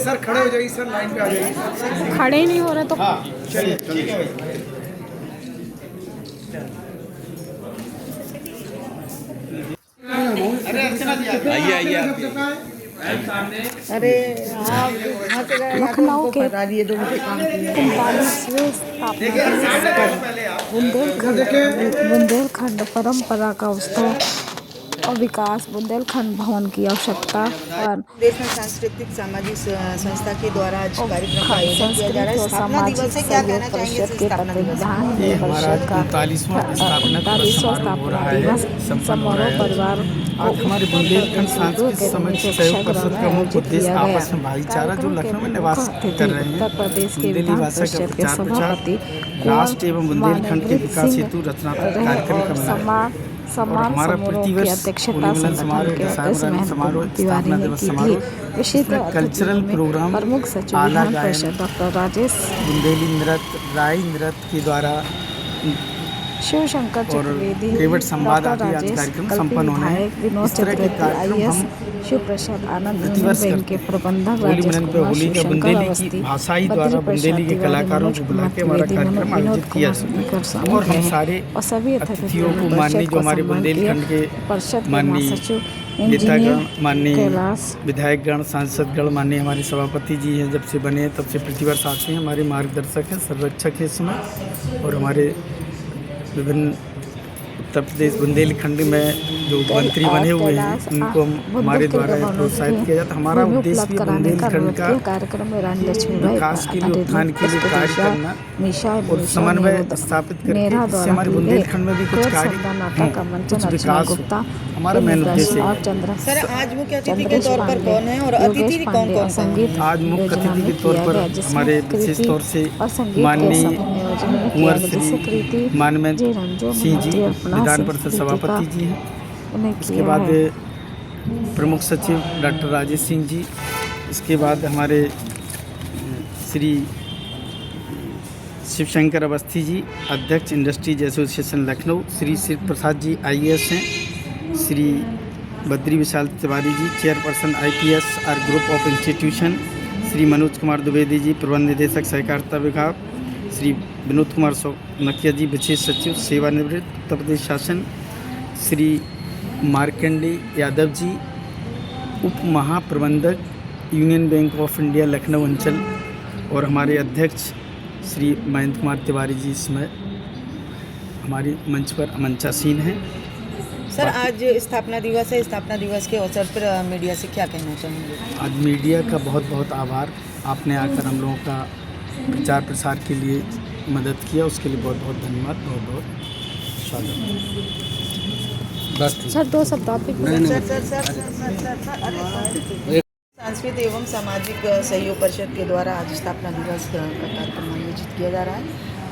Sir खड़े हो जाइए सर, लाइन पे आ जाइए। खड़े ही नहीं हो रहे तो चलिए ठीक है भाई। अरे अर्चना जी आइए आइए अरे आप वहाँ से गए लखनऊ के बता दिए 2 घंटे काम किए। 45वें स्थापना दिवस पर बुंदेलखंड परंपरा का उत्सव और विकास बुंदेलखंड भवन की आवश्यकता और देश में सांस्कृतिक सामाजिक संस्था के द्वारा आज कार्यक्रम का आयोजन किया जा रहा है। और स्थापना सामाजिक दिवस है, क्या सहयोग कहना चाहेंगे परिषद इस के स्थापना दिवस पर? तत्वाधान ये में हमारा परिषद का 39वां स्थापना दिवस समारोह परिवार आज हमारे बुंदेलखंड सांस्कृतिक सामाजिक सहयोग परिषद का मुख्य उद्देश्य आपस में भाईचारा जो लखनऊ में निवास कर रहे हैं उत्तर प्रदेश के बुंदेली विधान भाषा का परिषद के प्रचार सभापति राष्ट्र एवं बुंदेलखंड के विकास हेतु रचनात्मक कार्यक्रम का सम्मान हमारा समारोह की प्रतिवर्ष अध्यक्षता उन्मूलन संगठन समारोह, के दशहरा अध्यक्ष समारोह, महेंद्र तिवारी स्थापना ने दिवस की थी। समारोह, विशेष इसमें कल्चरल प्रोग्राम, प्रमुख सचिव आला विधान गायन, परिषद डॉक्टर राजेश बुंदेली नृत्य, राई नृत्य के द्वारा शिवशंकर और चतुर्वेदी, केवट संवाद डॉक्टर आदि आज राजेश कार्यक्रम कल्पी संपन्न होने हैं। विधायक विनोद इस तरह के चतुर्वेदी कार्यक्रम IAS हम शिव प्रसाद आनंद प्रतिवर्ष बैंक करते के हैं। प्रबंधक होली राजेश मिलन पे कुमार होली का शिवशंकर बुंदेली की अवस्थी भाषाई बद्री द्वारा प्रसाद बुंदेली के तिवारी, कलाकारों मनोज को बुला के कुमार हमारा त्रिवेदी, कार्यक्रम विनोद आयोजित किया कुमार स्पीकर शामिल और हम रहे सारे और सभी अतिथियों को माननीय जो हमारे बुंदेलखंड के परिषद के माननीय महासचिव नेतागण, इंजीनियर माननीय कैलाश विधायकगण, सांसदगण, माननीय हमारे सभापति जी हैं, जब से बने हैं तब से प्रतिवर्ष आते हैं, हमारे मार्गदर्शक हैं, संरक्षक हैं इस समय। और हमारे विभिन्न उत्तर प्रदेश बुंदेलखंड में जो मंत्री बने हुए हैं उनको हमारे द्वारा प्रोत्साहित किया जाता है। हमारा उद्देश्य भी बुंदेलखंड का कार्यक्रम में रानी लक्ष्मी विकास के लिए, उत्थान के लिए कार्य करना और समन्वय स्थापित करके इससे हमारे बुंदेलखंड में भी कुछ कार्य कुछ विकास हो, हमारा मेन उद्देश्य है। सर आज मुख्य अतिथि के तौर पर कौन है और अतिथि कौन कौन सा है? आज मुख्य अतिथि के तौर पर हमारे विशेष तौर से माननीय कुंवर श्री मानवेंद्र सिंह जी विधान परिषद सभापति जी हैं। इसके बाद प्रमुख सचिव डॉक्टर राजेश सिंह जी, इसके बाद हमारे श्री शिवशंकर अवस्थी जी अध्यक्ष industries association Lucknow, Shri Shiv Prasad ji IAS हैं, श्री बद्री विशाल तिवारी जी चेयरपर्सन IPS और group of institution, Shri Manoj Kumar Dwivedi ji प्रबंध निदेशक सहकारिता विभाग, श्री विनोद कुमार नकिया जी विशेष सचिव सेवानिवृत्त उत्तर प्रदेश शासन, श्री मार्कंडे यादव जी उप महाप्रबंधक union bank of India Lucknow अंचल और हमारे अध्यक्ष श्री महेंद्र कुमार तिवारी जी इसमें हमारी मंच पर मंचासीन हैं। सर आज स्थापना दिवस है, स्थापना दिवस के अवसर पर मीडिया से क्या कहना चाहेंगे? आज मीडिया का बहुत बहुत आभार, आपने आकर हम लोगों का प्रचार प्रसार के लिए मदद किया, उसके लिए बहुत बहुत धन्यवाद, बहुत बहुत स्वागत। बस सर 2 शब्द आप सांस्कृतिक एवं सामाजिक सहयोग परिषद के द्वारा आज स्थापना दिवस का कार्यक्रम आयोजित किया जा रहा है।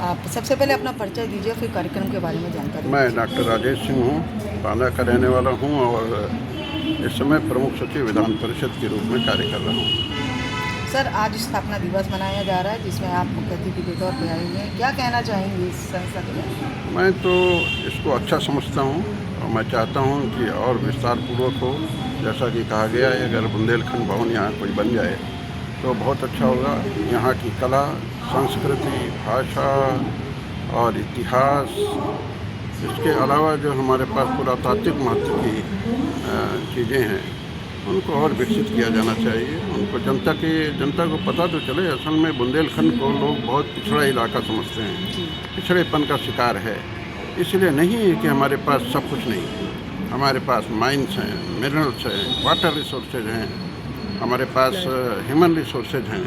आप सबसे पहले अपना परिचय दीजिए, फिर कार्यक्रम के बारे में जानकारी। मैं डॉक्टर राजेश सिंह हूँ, पाना का रहने वाला हूँ और इस समय प्रमुख सचिव विधान परिषद के रूप में कार्य कर रहा हूँ। सर आज स्थापना दिवस मनाया जा रहा है जिसमें आप मुख्य अतिथि के तौर पर आए हुए हैं, क्या कहना चाहेंगे इस संस्था के लिए? मैं तो इसको अच्छा समझता हूँ और मैं चाहता हूँ कि और विस्तारपूर्वक हो। जैसा कि कहा गया है, अगर बुंदेलखंड भवन यहाँ कोई बन जाए तो बहुत अच्छा होगा। यहाँ की कला, संस्कृति, भाषा और इतिहास, इसके अलावा जो हमारे पास पुरातात्विक महत्व की चीज़ें हैं उनको और विकसित किया जाना चाहिए। उनको जनता को पता तो चले। असल में बुंदेलखंड को लोग बहुत पिछड़ा इलाका समझते हैं, पिछड़ेपन का शिकार है। इसलिए नहीं है कि हमारे पास सब कुछ नहीं है। हमारे पास माइंस हैं, मिनरल्स हैं, वाटर रिसोर्सेज हैं, हमारे पास ह्यूमन रिसोर्सेज हैं,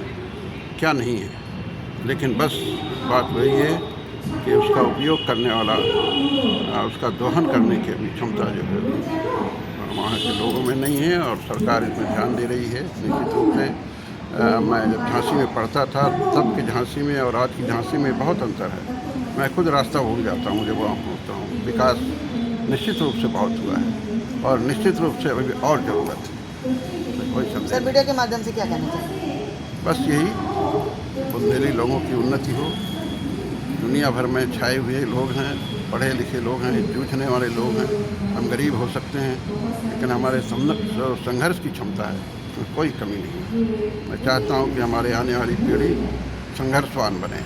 क्या नहीं है। लेकिन बस बात वही है कि उसका उपयोग करने वाला, उसका दोहन करने की भी क्षमता जो है वहाँ के लोगों में नहीं है और सरकार इसमें ध्यान दे रही है निश्चित रूप से। मैं जब झांसी में पढ़ता था तब की झांसी में और आज की झांसी में बहुत अंतर है। मैं खुद रास्ता भूल जाता हूँ जब वहाँ पहुँचता हूँ। विकास निश्चित रूप से बहुत हुआ है और निश्चित रूप से अभी और ज़रूरत है। कोई सर मीडिया के माध्यम से क्या कहना चाहिए? बस यही, बुंदेली लोगों की उन्नति हो। दुनिया भर में छाए हुए लोग हैं, पढ़े लिखे लोग हैं, जूझने वाले लोग हैं। हम गरीब हो सकते हैं लेकिन हमारे संघर्ष की क्षमता है, उसमें कोई कमी नहीं। मैं चाहता हूँ कि हमारे आने वाली पीढ़ी संघर्षवान बने,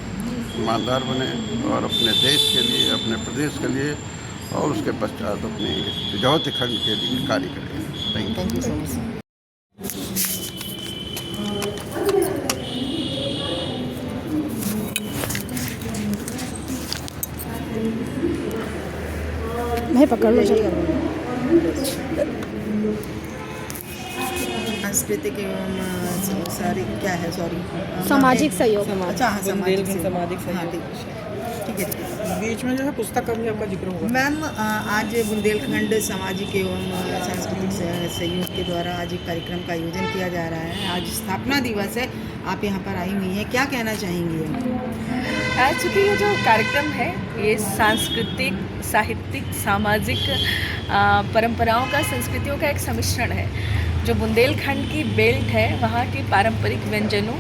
ईमानदार बने और अपने देश के लिए, अपने प्रदेश के लिए और उसके पश्चात अपने विजयौती खंड के लिए कार्य करें। Thank you so much. भाई पकड़ लो चलो। सांस्कृतिक एवं सारी क्या है, सॉरी, सामाजिक सहयोग। अच्छा हाँ, सामाजिक सहयोग। हाँ, ठीक है। बीच में जो है पुस्तक का भी आपका जिक्र होगा। मैम, आज बुंदेलखंड सामाजिक एवं सांस्कृतिक सहयोग के द्वारा आज एक कार्यक्रम का आयोजन किया जा रहा है। आज स्थापना दिवस है, आप यहाँ पर आई हुई हैं, क्या कहना चाहेंगी? चूँकि ये जो कार्यक्रम है ये सांस्कृतिक, साहित्यिक, सामाजिक परंपराओं का, संस्कृतियों का एक सम्मिश्रण है। जो बुंदेलखंड की बेल्ट है, वहाँ के पारंपरिक व्यंजनों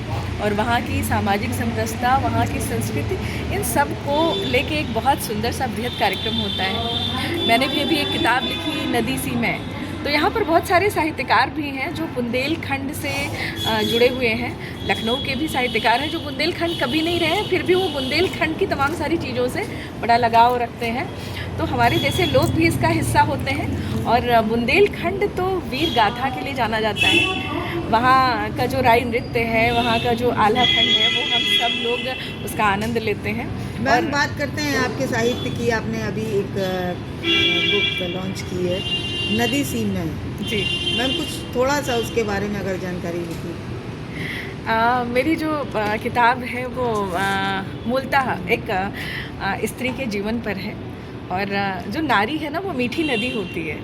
और वहाँ की सामाजिक समरसता, वहाँ की संस्कृति, इन सब को लेके एक बहुत सुंदर सा बृहद कार्यक्रम होता है। मैंने भी अभी एक किताब लिखी, नदी सी मैं, तो यहाँ पर बहुत सारे साहित्यकार भी हैं जो बुंदेलखंड से जुड़े हुए हैं। लखनऊ के भी साहित्यकार हैं जो बुंदेलखंड कभी नहीं रहे हैं, फिर भी वो बुंदेलखंड की तमाम सारी चीज़ों से बड़ा लगाव रखते हैं। तो हमारे जैसे लोग भी इसका हिस्सा होते हैं। और बुंदेलखंड तो वीर गाथा के लिए जाना जाता है। वहाँ का जो राई नृत्य है, वहाँ का जो आल्हा खंड है, वो हम सब लोग उसका आनंद लेते हैं। मैम, बात करते हैं आपके साहित्य की। आपने अभी एक बुक लॉन्च की है, नदी सी मैं। जी मैम, कुछ थोड़ा सा उसके बारे में अगर जानकारी होती। मेरी जो किताब है वो मूलतः एक स्त्री के जीवन पर है। और जो नारी है ना, वो मीठी नदी होती है।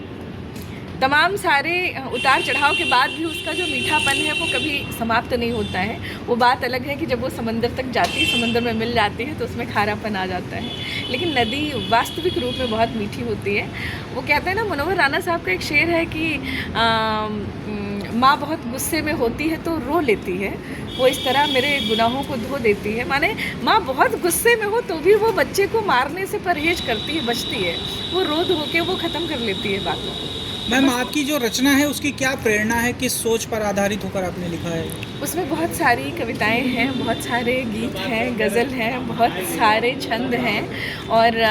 तमाम सारे उतार चढ़ाव के बाद भी उसका जो मीठापन है वो कभी समाप्त नहीं होता है। वो बात अलग है कि जब वो समंदर तक जाती है, समंदर में मिल जाती है, तो उसमें खारापन आ जाता है। लेकिन नदी वास्तविक रूप में बहुत मीठी होती है। वो कहते हैं ना, मनोहर राणा साहब का एक शेर है कि माँ बहुत गुस्से में होती है तो रो लेती है, वो इस तरह मेरे गुनाहों को धो देती है। माने माँ बहुत गुस्से में हो तो भी वो बच्चे को मारने से परहेज करती है, बचती है, वो रो धो के वो ख़त्म कर लेती है बातों को। मैम, आपकी जो रचना है उसकी क्या प्रेरणा है, किस सोच पर आधारित होकर आपने लिखा है? उसमें बहुत सारी कविताएं हैं, बहुत सारे गीत हैं, गज़ल हैं, बहुत सारे छंद हैं। और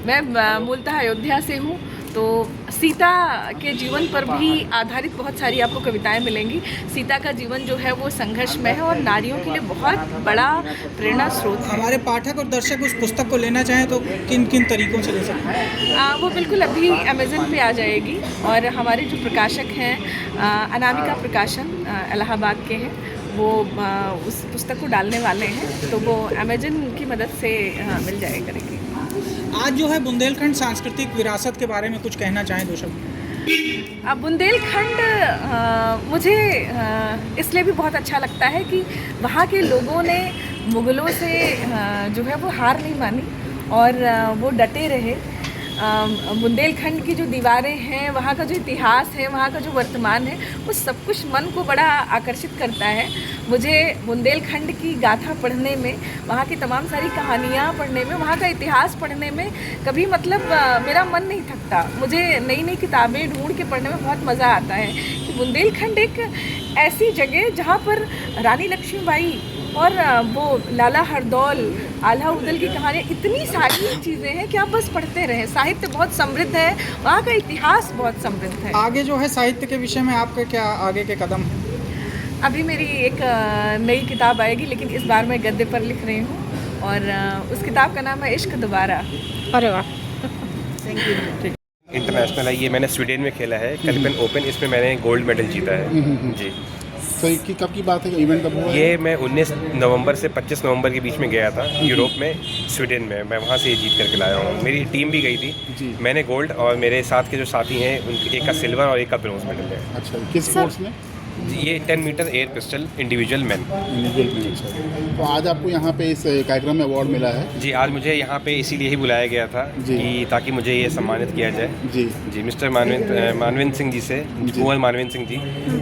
मैं मूलतः अयोध्या से हूँ, तो सीता के जीवन पर भी आधारित बहुत सारी आपको कविताएं मिलेंगी। सीता का जीवन जो है वो संघर्षमय है और नारियों के लिए बहुत बड़ा प्रेरणा स्रोत है। हमारे पाठक और दर्शक उस पुस्तक को लेना चाहें तो किन किन तरीकों से ले सकते हैं? वो बिल्कुल अभी अमेज़न पे आ जाएगी। और हमारे जो प्रकाशक हैं, अनामिका प्रकाशन इलाहाबाद के हैं, वो उस पुस्तक को डालने वाले हैं, तो वो अमेज़न की मदद से मिल जाया करेगी। आज जो है बुंदेलखंड सांस्कृतिक विरासत के बारे में कुछ कहना चाहें दो शब्द? बुंदेलखंड मुझे इसलिए भी बहुत अच्छा लगता है कि वहाँ के लोगों ने मुग़लों से जो है वो हार नहीं मानी और वो डटे रहे। बुंदेलखंड की जो दीवारें हैं, वहाँ का जो इतिहास है, वहाँ का जो वर्तमान है, वो सब कुछ मन को बड़ा आकर्षित करता है। मुझे बुंदेलखंड की गाथा पढ़ने में, वहाँ की तमाम सारी कहानियाँ पढ़ने में, वहाँ का इतिहास पढ़ने में कभी मतलब मेरा मन नहीं थकता। मुझे नई नई किताबें ढूंढ के पढ़ने में बहुत मज़ा आता है कि बुंदेलखंड एक ऐसी जगह जहाँ पर रानी लक्ष्मीबाई और वो लाला हरदौल, आल्हा उदल की कहानियाँ, इतनी सारी चीज़ें हैं कि आप बस पढ़ते रहें। साहित्य बहुत समृद्ध है, वहाँ का इतिहास बहुत समृद्ध है। आगे जो है साहित्य के विषय में आपका क्या आगे के कदम है? अभी मेरी एक नई किताब आएगी, लेकिन इस बार मैं गद्य पर लिख रही हूँ और उस किताब का नाम है इश्क दोबारा। अरे वाह, थैंक यू। इंटरनेशनल है ये, मैंने स्वीडन में खेला है कैलिपन ओपन, इसमें मैंने गोल्ड मेडल जीता है जी। सर, कि कब की बात है, इवेंट कब हुआ? ये मैं 19 नवंबर से 25 नवंबर के बीच में गया था यूरोप में, स्वीडन में। मैं वहाँ से ये जीत करके लाया हूँ। मेरी टीम भी गई थी, मैंने गोल्ड और मेरे साथ के जो साथी हैं उनके एक का सिल्वर और एक का ब्रोंज मेडल है। अच्छा, किस स्पोर्ट्स में? ये 10 metre air pistol individual man. तो आज आपको यहाँ पे इस कार्यक्रम में अवार्ड मिला है? जी, आज मुझे यहाँ पे इसीलिए ही बुलाया गया था कि ताकि मुझे ये सम्मानित किया जाए। जी, मिस्टर मानवेंद्र सिंह जी से, कुंवर मानवेंद्र सिंह जी,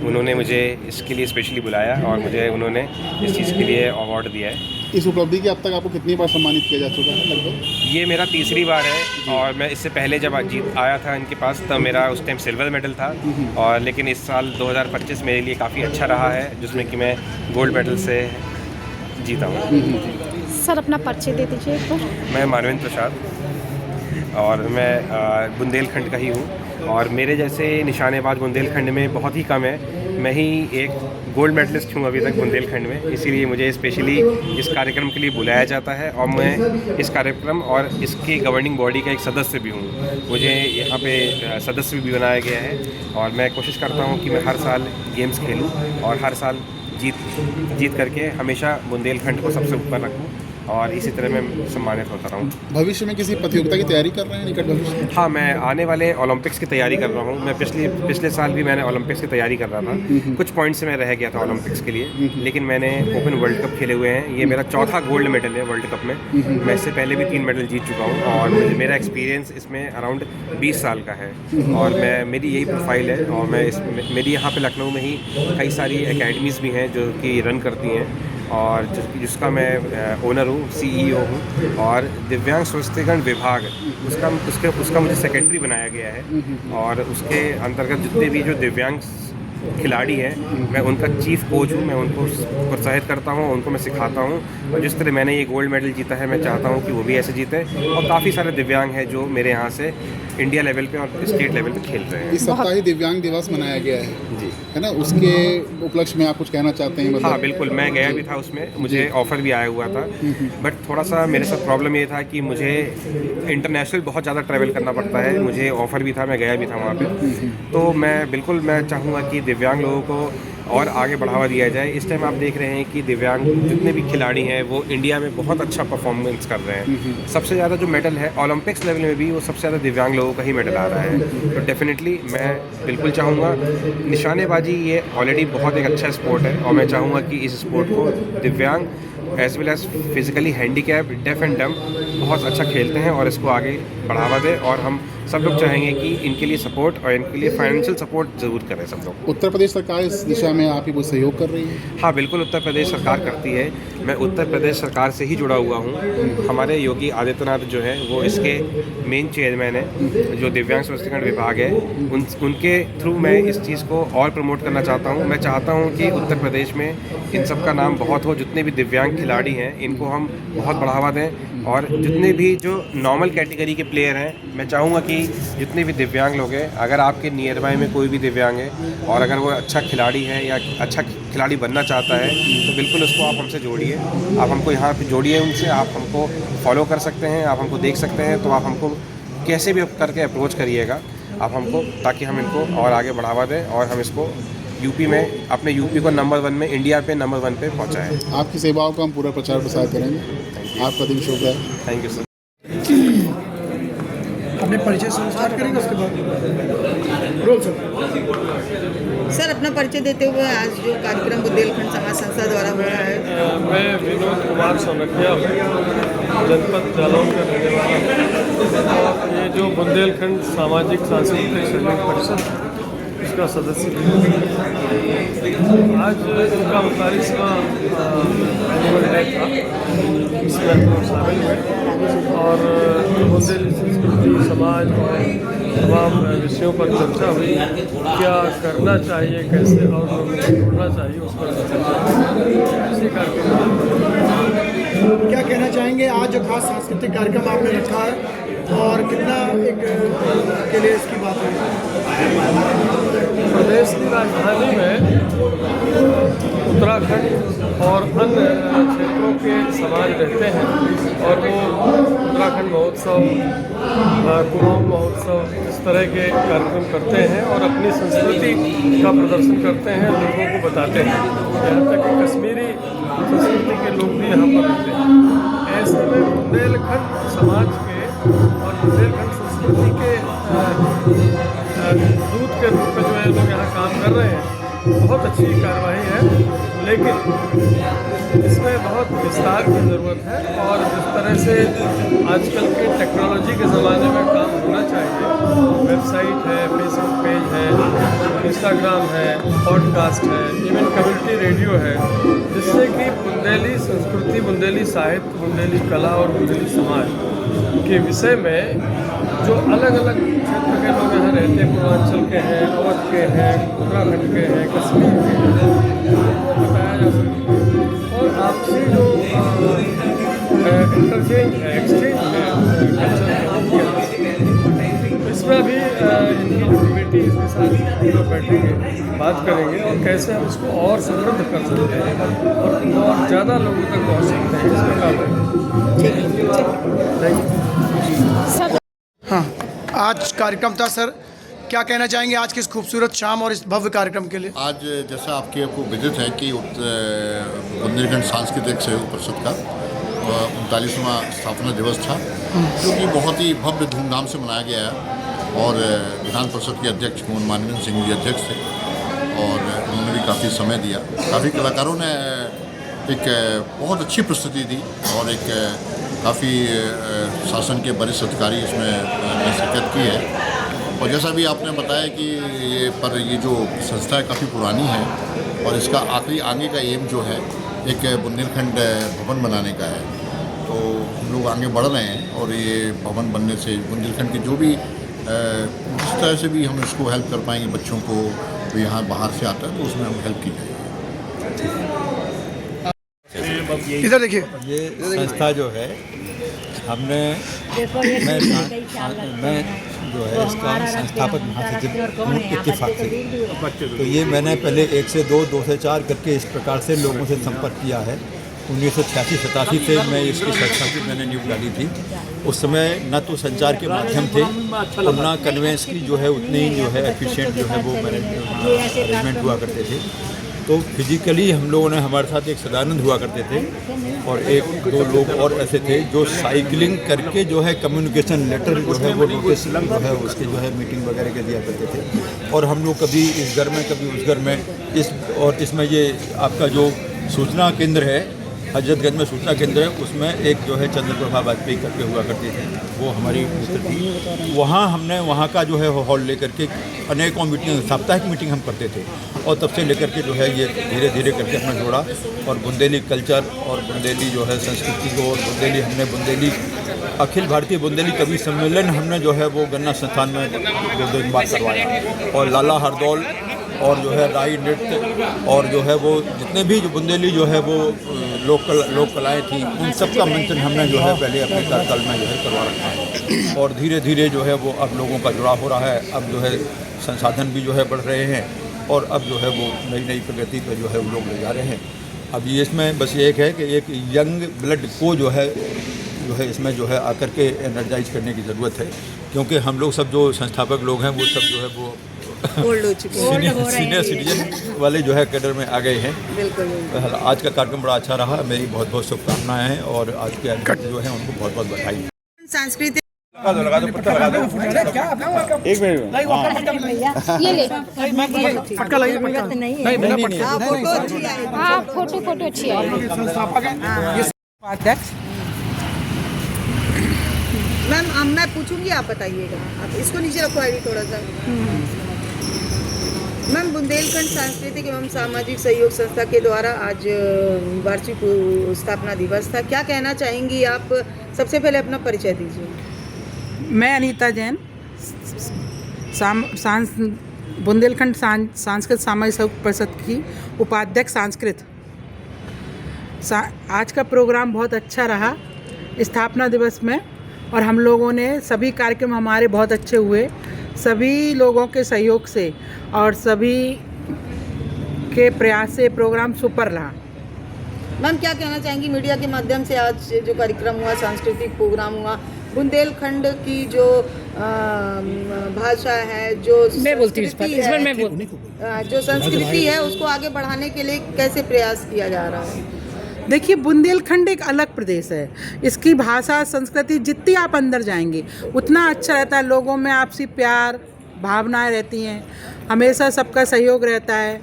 उन्होंने मुझे इसके लिए स्पेशली बुलाया और मुझे उन्होंने इस चीज़ के लिए अवार्ड दिया है। इस उपलब्धि की अब तक आपको कितनी बार सम्मानित किया जा चुका है लगभग? ये मेरा तीसरी बार है और मैं इससे पहले जब जीत आया था इनके पास तब मेरा उस टाइम सिल्वर मेडल था, और लेकिन इस साल 2025 मेरे लिए काफ़ी अच्छा रहा है, जिसमें कि मैं गोल्ड मेडल से जीता हूँ। सर अपना परिचय दे दीजिए एक बार। मैं मानवेंद्र प्रसाद और मैं बुंदेलखंड का ही हूँ, और मेरे जैसे निशानेबाज बुंदेलखंड में बहुत ही कम है। मैं ही एक गोल्ड मेडलिस्ट हूँ अभी तक बुंदेलखंड में, इसीलिए मुझे स्पेशली इस कार्यक्रम के लिए बुलाया जाता है, और मैं इस कार्यक्रम और इसकी गवर्निंग बॉडी का एक सदस्य भी हूँ। मुझे यहाँ पे सदस्य भी बनाया गया है, और मैं कोशिश करता हूँ कि मैं हर साल गेम्स खेलूँ और हर साल जीत करके हमेशा बुंदेलखंड को सबसे ऊपर रखूँ, और इसी तरह मैं सम्मानित होता रहूँ। भविष्य में किसी प्रतियोगिता की तैयारी कर रहे हैं निकट भविष्य में? हाँ, मैं आने वाले ओलंपिक्स की तैयारी कर रहा हूँ। मैं पिछले साल भी मैंने ओलंपिक्स की तैयारी कर रहा था। कुछ पॉइंट्स से मैं रह गया था ओलंपिक्स के लिए, लेकिन मैंने ओपन वर्ल्ड कप खेले हुए हैं। ये मेरा चौथा गोल्ड मेडल है वर्ल्ड कप में। मैं इससे पहले भी 3 मेडल जीत चुका हूँ, और मेरा एक्सपीरियंस इसमें अराउंड 20 साल का है, और मेरी यही प्रोफाइल है। और मेरी यहाँ पर लखनऊ में ही कई सारी एकेडमीज़ भी हैं जो कि रन करती हैं, और जिसका मैं ओनर हूँ, CEO हूँ, और दिव्यांग सशक्तिकरण विभाग उसका मुझे सेक्रेटरी बनाया गया है, और उसके अंतर्गत जितने भी जो दिव्यांग खिलाड़ी हैं मैं उनका चीफ कोच हूँ। मैं उनको प्रोत्साहित करता हूँ, उनको मैं सिखाता हूँ, और जिस तरह मैंने ये गोल्ड मेडल जीता है मैं चाहता हूँ कि वो भी ऐसे जीते। और काफ़ी सारे दिव्यांग हैं जो मेरे यहाँ से इंडिया लेवल पे और स्टेट लेवल पे खेल रहे हैं। इस सप्ताह ही दिव्यांग दिवस मनाया गया है जी, है ना? उसके उपलक्ष्य में आप कुछ कहना चाहते हैं? हाँ बिल्कुल, मैं गया भी था उसमें, मुझे ऑफ़र भी आया हुआ था, बट थोड़ा सा मेरे साथ प्रॉब्लम ये था कि मुझे इंटरनेशनल बहुत ज़्यादा ट्रैवल करना पड़ता है। मुझे ऑफ़र भी था, मैं गया भी था वहाँ पे, तो मैं चाहूँगा कि दिव्यांग लोगों को और आगे बढ़ावा दिया जाए। इस टाइम आप देख रहे हैं कि दिव्यांग जितने भी खिलाड़ी हैं वो इंडिया में बहुत अच्छा परफॉर्मेंस कर रहे हैं। सबसे ज़्यादा जो मेडल है ओलंपिक्स लेवल में भी वो सबसे ज़्यादा दिव्यांग लोगों का ही मेडल आ रहा है। तो डेफिनेटली मैं बिल्कुल चाहूँगा, निशानेबाजी ये ऑलरेडी बहुत एक अच्छा स्पोर्ट है, और मैं चाहूँगा कि इस स्पोर्ट को दिव्यांग as well as physically handicap, deaf and dumb बहुत अच्छा खेलते हैं, और इसको आगे बढ़ावा दें। और हम सब लोग चाहेंगे कि इनके लिए सपोर्ट और इनके लिए फाइनेंशियल सपोर्ट ज़रूर करें सब लोग। उत्तर प्रदेश सरकार इस दिशा में आप ही कुछ सहयोग कर रही है? हाँ बिल्कुल, उत्तर प्रदेश सरकार करती है। मैं उत्तर प्रदेश सरकार से ही जुड़ा हुआ हूँ। हमारे योगी आदित्यनाथ जो है वो इसके मेन चेयरमैन है, जो दिव्यांग सशक्तिकरण विभाग है, उनके थ्रू मैं इस चीज़ को और प्रमोट करना चाहता हूँ। मैं चाहता हूँ कि उत्तर प्रदेश में इन सब का नाम बहुत हो, जितने भी दिव्यांग खिलाड़ी हैं इनको हम बहुत बढ़ावा दें, और जितने भी जो नॉर्मल कैटेगरी के प्लेयर हैं मैं चाहूँगा कि जितने भी दिव्यांग लोग हैं, अगर आपके नियर बाय में कोई भी दिव्यांग है और अगर वो अच्छा खिलाड़ी है या अच्छा खिलाड़ी बनना चाहता है तो बिल्कुल उसको आप हमसे जोड़िए। आप हमको यहाँ पे जोड़िए उनसे, आप हमको फॉलो कर सकते हैं, आप हमको देख सकते हैं, तो आप हमको कैसे भी करके अप्रोच करिएगा आप हमको, ताकि हम इनको और आगे बढ़ावा दें और हम इसको यूपी में, अपने यूपी को नंबर 1 में, इंडिया पे नंबर 1 पे पहुँचाएँ। आपकी सेवाओं का हम पूरा प्रचार प्रसार करेंगे। आपका दिन शुभ है। Thank you sir. अपने परिचय से स्टार्ट करेंगे, उसके बाद रोल सर अपना परिचय देते हुए आज जो कार्यक्रम बुंदेलखंड समाज संस्था द्वारा हो रहा है। मैं विनोद कुमार सोनकिया हूँ, जनपद जालौन का रहने वाला हूँ। ये जो बुंदेलखंड सामाजिक सांस्कृतिक सहयोग परिषद इसका सदस्य आज इनका 39वां एनुअल डे था, इसमें हम लोग शामिल हुए और बुंदेल संस्कृति समाज और तमाम विषयों पर चर्चा हुई। क्या करना चाहिए, कैसे और लोगों को जोड़ना चाहिए, उस पर चर्चा। इसी कार्यक्रम क्या कहना चाहेंगे आज जो खास सांस्कृतिक कार्यक्रम आपने रखा है और कितना एक के लिए इसकी बात है? प्रदेश की राजधानी में उत्तराखंड और अन्य क्षेत्रों के समाज रहते हैं और वो उत्तराखंड महोत्सव, कुमाऊं महोत्सव इस तरह के कार्यक्रम करते हैं और अपनी संस्कृति का प्रदर्शन करते हैं, लोगों को बताते हैं। यहाँ तक कि कश्मीरी संस्कृति के लोग भी यहाँ पर रहते हैं। ऐसे में बुंदेलखंड समाज के और बुंदेलखंड संस्कृति के दूत के रूप में जो है लोग यहाँ काम कर रहे हैं, बहुत अच्छी कार्रवाई है। लेकिन इसमें बहुत बहुत विस्तार की ज़रूरत है और जिस तरह से आजकल के टेक्नोलॉजी के ज़माने में काम होना चाहिए, वेबसाइट है, फेसबुक पेज है, इंस्टाग्राम है, पॉडकास्ट है, इवन कम्युनिटी रेडियो है, जिससे कि बुंदेली संस्कृति, बुंदेली साहित्य, बुंदेली कला और बुंदेली समाज के विषय में जो अलग अलग क्षेत्र के लोग यहाँ रहते हैं, पूर्वांचल के हैं, अवध के हैं, उत्तराखंड के हैं, कश्मीर के हैं, उनको बताया जा सके और आपसी जो इंटरचेंज है, एक्सचेंज है कल्चर है, इसमें अभी इनकी जो कमेटी इसके साथ हम लोग बैठेंगे, बात करेंगे और कैसे हम इसको और समृद्ध कर सकते हैं और ज़्यादा लोगों तक पहुँच सकते हैं, इसमें काम है। हाँ, आज कार्यक्रम था सर, क्या कहना चाहेंगे आज की इस खूबसूरत शाम और इस भव्य कार्यक्रम के लिए? आज जैसा आपको विदित है कि बुंदेलखंड सांस्कृतिक सहयोग परिषद का 39वां स्थापना दिवस था, जो कि बहुत ही भव्य धूमधाम से मनाया गया है और विधान परिषद के अध्यक्ष मोहन मानवेंद्र सिंह जी अध्यक्ष थे और उन्होंने भी काफ़ी समय दिया। काफ़ी कलाकारों ने एक बहुत अच्छी प्रस्तुति दी और एक काफ़ी शासन के वरिष्ठ अधिकारी इसमें शिरकत की है और जैसा भी आपने बताया कि ये जो संस्था है काफ़ी पुरानी है और इसका आखिरी आगे का एम जो है एक बुंदेलखंड भवन बनाने का है, तो हम लोग आगे बढ़ रहे हैं और ये भवन बनने से बुंदेलखंड के जो भी जिस तरह से भी हम इसको हेल्प कर पाएंगे, बच्चों को तो यहाँ बाहर से आता है तो उसमें हम हेल्प की जाएगी। इधर देखिए, ये संस्था जो है हमने मैं जो है इसका संस्थापक महासचिव इत्तेफाक से, तो ये मैंने पहले 1 से 2, 2 से 4 करके इस प्रकार से लोगों से संपर्क किया है। 1986-87 से मैं इसकी संस्था की मैंने नींव डाली थी। उस समय न तो संचार के माध्यम थे और न कन्वेंस की जो है उतनी जो है एफिशिएंट जो है वो मैनेजमेंट हुआ करते थे। तो फिजिकली हम लोगों ने, हमारे साथ एक सदानंद हुआ करते थे और 1-2 लोग और ऐसे थे जो साइकिलिंग करके जो है कम्युनिकेशन लेटर जो है वो नोटिस जो है उसके जो है मीटिंग वगैरह के दिया करते थे और हम लोग कभी इस घर में कभी उस घर में इसमें ये आपका जो सूचना केंद्र है हजरतगंज में सूचना केंद्र है, उसमें एक जो है चंद्रप्रभा वाजपेयी करके हुआ करती थी, वो हमारी मित्र थी। वहाँ हमने वहाँ का जो है हॉल लेकर के अनेकों मीटिंग, साप्ताहिक मीटिंग हम करते थे और तब से लेकर के जो है ये धीरे धीरे करके हमने जोड़ा और बुंदेली कल्चर और बुंदेली जो है संस्कृति को और बुंदेली अखिल भारतीय बुंदेली कवि सम्मेलन हमने जो है वो गन्ना संस्थान में 2 दिन बाद करवाया और लाला हरदौल और जो है राई नृत्य और जो है वो जितने भी जो बुंदेली जो है वो लोक कलाएँ थी उन सब का मंचन हमने जो है पहले अपने कार्यकाल में जो है करवा रखा है और धीरे धीरे जो है वो अब लोगों का जुड़ाव हो रहा है। अब जो है संसाधन भी जो है बढ़ रहे हैं और अब जो है वो नई प्रगति पर जो है वो लोग ले जा रहे हैं। अब ये इसमें बस एक है कि एक यंग ब्लड को जो है इसमें जो है आकर के एनर्जाइज करने की ज़रूरत है, क्योंकि हम लोग सब जो संस्थापक लोग हैं वो सब जो है वो ओल्ड हो चुके हैं, सीनियर सिटीजन वाले जो है कैडर में आ गए हैं। बिल्कुल। आज का कार्यक्रम बड़ा अच्छा रहा, मेरी बहुत बहुत शुभकामनाएं हैं और आज के अध्यक्ष जो हैं उनको बहुत बहुत बधाई। सांस्कृतिक एक मिनट फोटो अच्छी है। मैम मैं पूछूंगी, आप बताइएगा। आप इसको नीचे रखो आईडी थोड़ा सा। मैम, बुंदेलखंड सांस्कृतिक एवं सामाजिक सहयोग संस्था के द्वारा आज वार्षिक स्थापना दिवस था, क्या कहना चाहेंगी आप? सबसे पहले अपना परिचय दीजिए। मैं अनीता जैन, बुंदेलखंड सांस्कृतिक सामाजिक सहयोग परिषद की उपाध्यक्ष संस्कृत। आज का प्रोग्राम बहुत अच्छा रहा स्थापना दिवस में और हम लोगों ने सभी कार्यक्रम हमारे बहुत अच्छे हुए, सभी लोगों के सहयोग से और सभी के प्रयास से प्रोग्राम सुपर रहा। मैम, क्या कहना चाहेंगी मीडिया के माध्यम से आज जो कार्यक्रम हुआ, सांस्कृतिक प्रोग्राम हुआ, बुंदेलखंड की जो भाषा है, जो संस्कृति है उसको आगे बढ़ाने के लिए कैसे प्रयास किया जा रहा है? देखिए, बुंदेलखंड एक अलग प्रदेश है, इसकी भाषा संस्कृति जितनी आप अंदर जाएंगे उतना अच्छा रहता है। लोगों में आपसी प्यार भावनाएं रहती हैं, हमेशा सबका सहयोग रहता है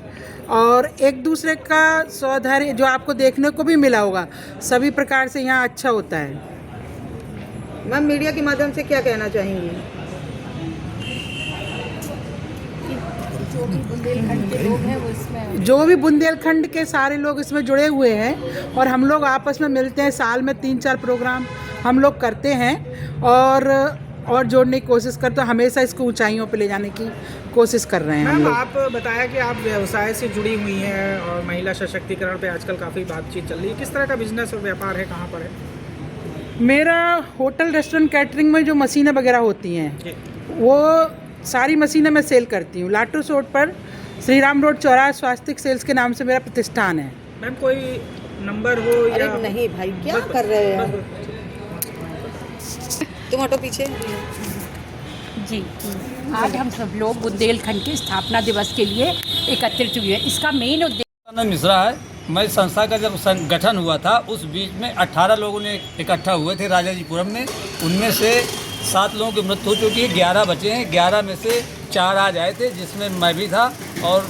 और एक दूसरे का सौधर्य जो आपको देखने को भी मिला होगा, सभी प्रकार से यहाँ अच्छा होता है। मैम, मीडिया के माध्यम से क्या कहना चाहेंगी? जो भी बुंदेलखंड के सारे लोग इसमें जुड़े हुए हैं और हम लोग आपस में मिलते हैं, साल में 3-4 प्रोग्राम हम लोग करते हैं और जोड़ने की कोशिश करते हैं, हमेशा इसको ऊंचाइयों पे ले जाने की कोशिश कर रहे हैं हम मैम, लोग। आप बताया कि आप व्यवसाय से जुड़ी हुई हैं और महिला सशक्तिकरण पे आजकल काफ़ी बातचीत चल रही है। किस तरह का बिजनेस और व्यापार है, कहाँ पर है? मेरा होटल रेस्टोरेंट कैटरिंग में जो मशीनें वगैरह होती हैं वो सारी मशीनें मैं सेल करती हूँ। लाटूस रोड पर श्री राम रोड चौराहा स्वास्तिक सेल्स के नाम से मेरा प्रतिष्ठान है। मैम, कोई नंबर हो या? अरे नहीं भाई, क्या कर रहे हैं? तुम हटो पीछे। जी, आज हम सब लोग बुंदेलखंड के स्थापना दिवस के लिए एकत्रित हुए हैं। इसका मेन उद्देश्य मिश्रा है। मैं संस्था का जब संगठन हुआ था उस बीच में 18 लोगों ने इकट्ठा हुए थे राजाजीपुरम में। उनमें से 7 लोगों की मृत्यु हो चुकी है, 11 बचे हैं। 11 में से 4 आज आए थे, जिसमें मैं भी था। और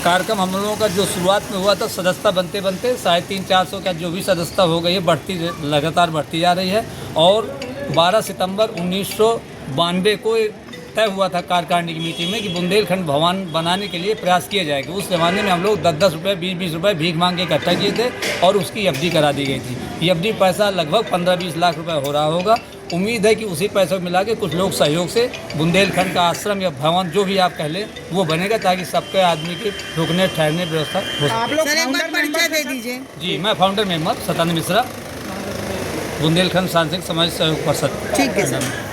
कार्यक्रम हम लोगों का जो शुरुआत में हुआ था, सदस्यता बनते बनते 350-400 का जो भी सदस्यता हो गई है, लगातार बढ़ती जा रही है। और 12 सितंबर 1992 को तय हुआ था कार्यकारिणी की मीटिंग में कि बुंदेलखंड भवन बनाने के लिए प्रयास किए जाएंगे। उस ज़माने में हम लोग 10-10 रुपये, 20-20 रुपये भीख मांग के इकट्ठा किए थे और उसकी एफडी करा दी गई थी। ये एफडी पैसा लगभग 15-20 लाख रुपए हो रहा होगा। उम्मीद है कि उसी पैसे को मिला के कुछ लोग सहयोग से बुंदेलखंड का आश्रम या भवन जो भी आप कह लें वो बनेगा, ताकि सबके आदमी के रुकने ठहरने व्यवस्था हो सके। आप लोग सर, एक बार परिचय दे दीजिए। जी, मैं फाउंडर मेंबर सतानंद मिश्रा, बुंदेलखंड सांस्कृतिक समाज सहयोग परिषद। ठीक है सर।